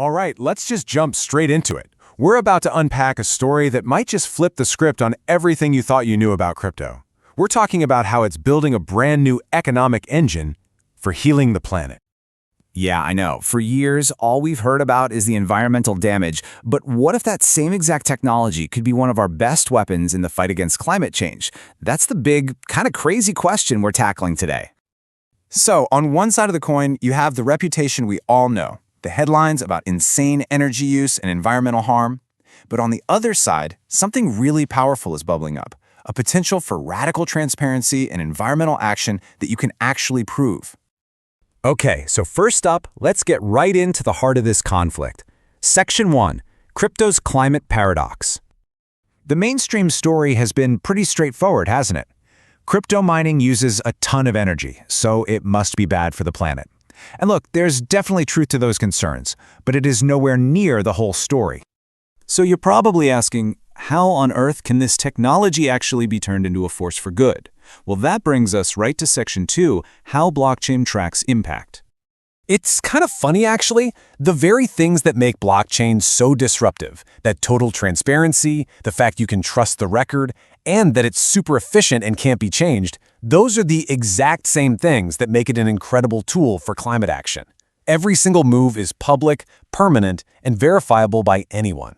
All right, let's just jump straight into it. We're about to unpack a story that might just flip the script on everything you thought you knew about crypto. We're talking about how it's building a brand new economic engine for healing the planet. Yeah, I know. For years, all we've heard about is the environmental damage. But what if that same exact technology could be one of our best weapons in the fight against climate change? That's the big, kind of crazy question we're tackling today. So, on one side of the coin, you have the reputation we all know, the headlines about insane energy use and environmental harm. But on the other side, something really powerful is bubbling up, a potential for radical transparency and environmental action that you can actually prove. Okay, so first up, let's get right into the heart of this conflict. Section 1, Crypto's Climate Paradox. The mainstream story has been pretty straightforward, hasn't it? Crypto mining uses a ton of energy, so it must be bad for the planet. And look, there's definitely truth to those concerns, but it is nowhere near the whole story. So you're probably asking, how on earth can this technology actually be turned into a force for good? Well, that brings us right to Section 2, how blockchain tracks impact. It's kind of funny, actually. The very things that make blockchain so disruptive, that total transparency, the fact you can trust the record, and that it's super efficient and can't be changed, those are the exact same things that make it an incredible tool for climate action. Every single move is public, permanent, and verifiable by anyone.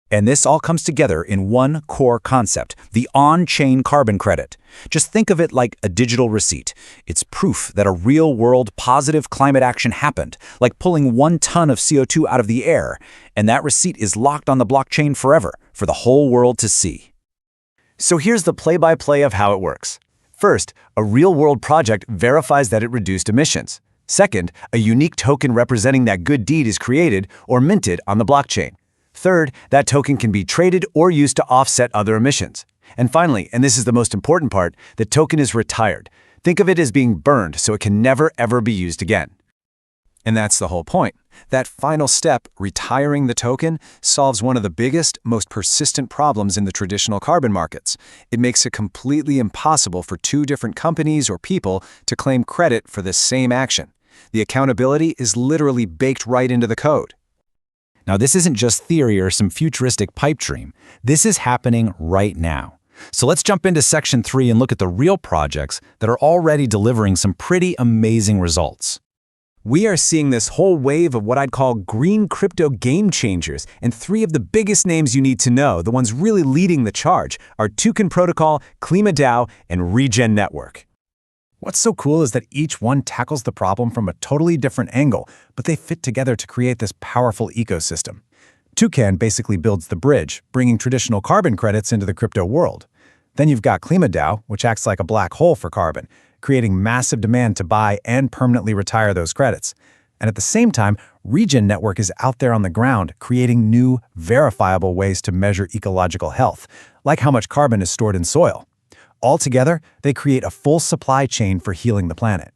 And this all comes together in one core concept, the on-chain carbon credit. Just think of it like a digital receipt. It's proof that a real-world positive climate action happened, like pulling 1 ton of CO2 out of the air, and that receipt is locked on the blockchain forever, for the whole world to see. So here's the play-by-play of how it works. First, a real-world project verifies that it reduced emissions. Second, a unique token representing that good deed is created or minted on the blockchain. Third, that token can be traded or used to offset other emissions. And finally, and this is the most important part, the token is retired. Think of it as being burned so it can never ever be used again. And that's the whole point. That final step, retiring the token, solves one of the biggest, most persistent problems in the traditional carbon markets. It makes it completely impossible for 2 different companies or people to claim credit for the same action. The accountability is literally baked right into the code. Now, this isn't just theory or some futuristic pipe dream. This is happening right now. So let's jump into Section 3 and look at the real projects that are already delivering some pretty amazing results. We are seeing this whole wave of what I'd call green crypto game changers, and 3 of the biggest names you need to know, the ones really leading the charge, are Toucan Protocol, KlimaDAO, and Regen Network. What's so cool is that each one tackles the problem from a totally different angle, but they fit together to create this powerful ecosystem. Toucan basically builds the bridge, bringing traditional carbon credits into the crypto world. Then you've got KlimaDAO, which acts like a black hole for carbon, creating massive demand to buy and permanently retire those credits. And at the same time, Regen Network is out there on the ground, creating new, verifiable ways to measure ecological health, like how much carbon is stored in soil. Altogether, they create a full supply chain for healing the planet.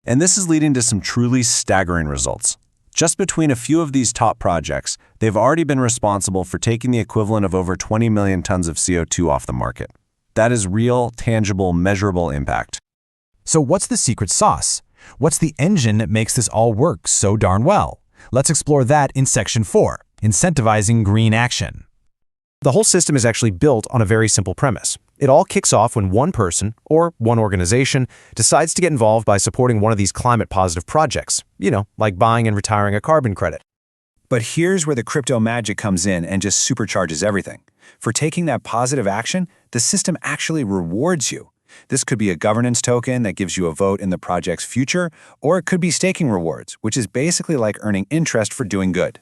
And this is leading to some truly staggering results. Just between a few of these top projects, they've already been responsible for taking the equivalent of over 20 million tons of CO2 off the market. That is real, tangible, measurable impact. So what's the secret sauce? What's the engine that makes this all work so darn well? Let's explore that in Section 4, Incentivizing Green Action. The whole system is actually built on a very simple premise. It all kicks off when one person, or one organization, decides to get involved by supporting one of these climate-positive projects, like buying and retiring a carbon credit. But here's where the crypto magic comes in and just supercharges everything. For taking that positive action, the system actually rewards you. This could be a governance token that gives you a vote in the project's future, or it could be staking rewards, which is basically like earning interest for doing good.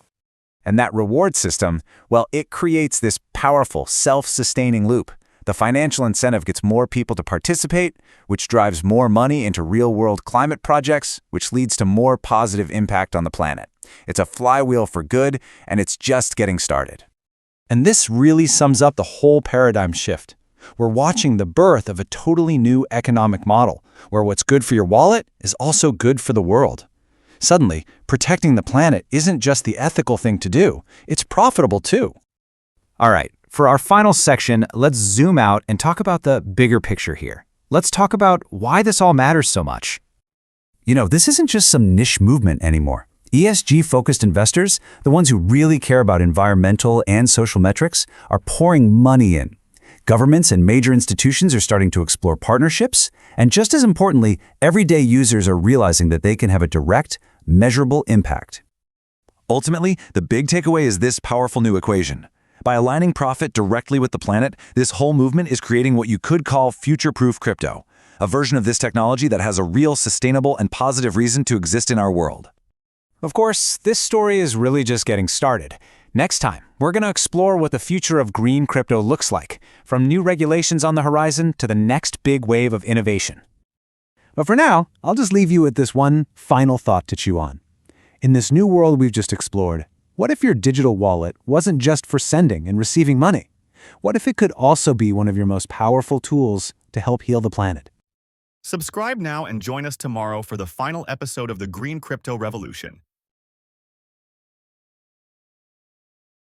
And that reward system, well, it creates this powerful, self-sustaining loop. The financial incentive gets more people to participate, which drives more money into real-world climate projects, which leads to more positive impact on the planet. It's a flywheel for good, and it's just getting started. And this really sums up the whole paradigm shift. We're watching the birth of a totally new economic model, where what's good for your wallet is also good for the world. Suddenly, protecting the planet isn't just the ethical thing to do, it's profitable too. All right, for our final section, let's zoom out and talk about the bigger picture here. Let's talk about why this all matters so much. This isn't just some niche movement anymore. ESG-focused investors, the ones who really care about environmental and social metrics, are pouring money in. Governments and major institutions are starting to explore partnerships, and just as importantly, everyday users are realizing that they can have a direct, measurable impact. Ultimately, the big takeaway is this powerful new equation. By aligning profit directly with the planet, this whole movement is creating what you could call future-proof crypto, a version of this technology that has a real sustainable and positive reason to exist in our world. Of course, this story is really just getting started. Next time, we're going to explore what the future of green crypto looks like, from new regulations on the horizon to the next big wave of innovation. But for now, I'll just leave you with this one final thought to chew on. In this new world we've just explored, what if your digital wallet wasn't just for sending and receiving money? What if it could also be one of your most powerful tools to help heal the planet? Subscribe now and join us tomorrow for the final episode of the Green Crypto Revolution.